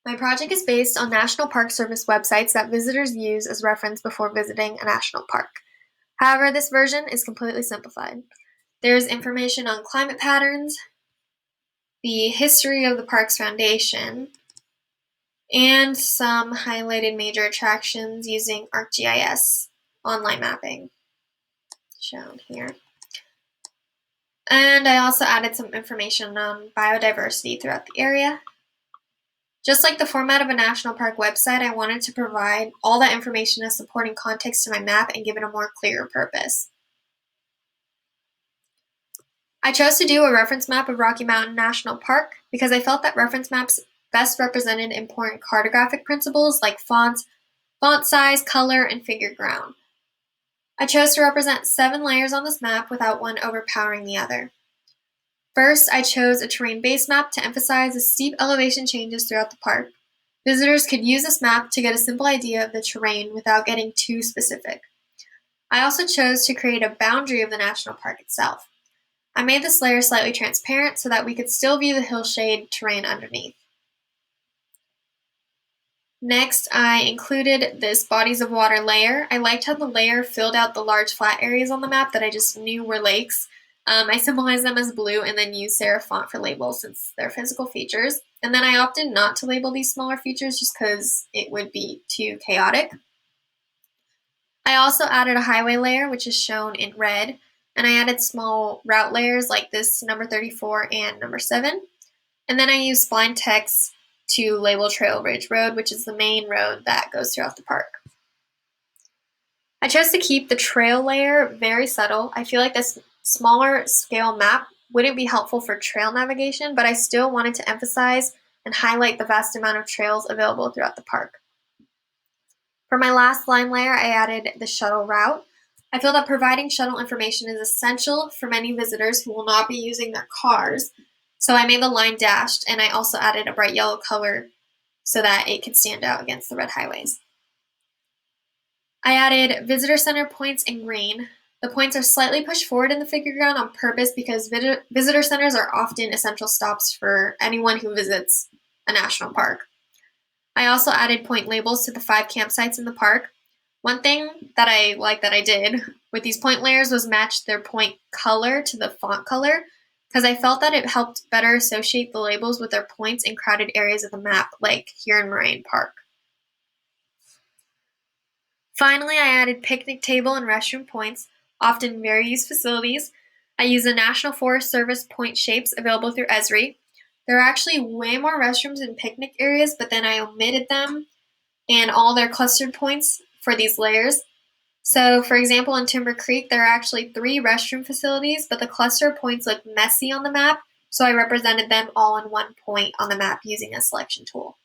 My project is based on National Park Service websites that visitors use as reference before visiting a national park. However, this version is completely simplified. There's information on climate patterns, the history of the park's foundation, and some highlighted major attractions using ArcGIS online mapping, shown here. And I also added some information on biodiversity throughout the area. Just like the format of a national park website, I wanted to provide all that information as supporting context to my map and give it a more clear purpose. I chose to do a reference map of Rocky Mountain National Park because I felt that reference maps best represented important cartographic principles like font size, color, and figure ground. I chose to represent 7 layers on this map without one overpowering the other. First, I chose a terrain-based map to emphasize the steep elevation changes throughout the park. Visitors could use this map to get a simple idea of the terrain without getting too specific. I also chose to create a boundary of the national park itself. I made this layer slightly transparent so that we could still view the hillshade terrain underneath. Next, I included this bodies of water layer. I liked how the layer filled out the large flat areas on the map that I just knew were lakes. I symbolized them as blue and then used serif font for labels since they're physical features. And then I opted not to label these smaller features just because it would be too chaotic. I also added a highway layer, which is shown in red, and I added small route layers like this number 34 and number 7. And then I used spline text to label Trail Ridge Road, which is the main road that goes throughout the park. I chose to keep the trail layer very subtle. I feel like this smaller scale map wouldn't be helpful for trail navigation, but I still wanted to emphasize and highlight the vast amount of trails available throughout the park. For my last line layer, I added the shuttle route. I feel that providing shuttle information is essential for many visitors who will not be using their cars, so I made the line dashed, and I also added a bright yellow color so that it could stand out against the red highways. I added visitor center points in green. The points are slightly pushed forward in the figure ground on purpose because visitor centers are often essential stops for anyone who visits a national park. I also added point labels to the 5 campsites in the park. One thing that I did with these point layers was match their point color to the font color because I felt that it helped better associate the labels with their points in crowded areas of the map, like here in Moraine Park. Finally, I added picnic table and restroom points, often very used facilities. I used the National Forest Service point shapes available through Esri. There are actually way more restrooms in picnic areas, but then I omitted them and all their clustered points for these layers. So, for example, in Timber Creek, there are actually 3 restroom facilities, but the cluster points look messy on the map, so I represented them all in one point on the map using a selection tool.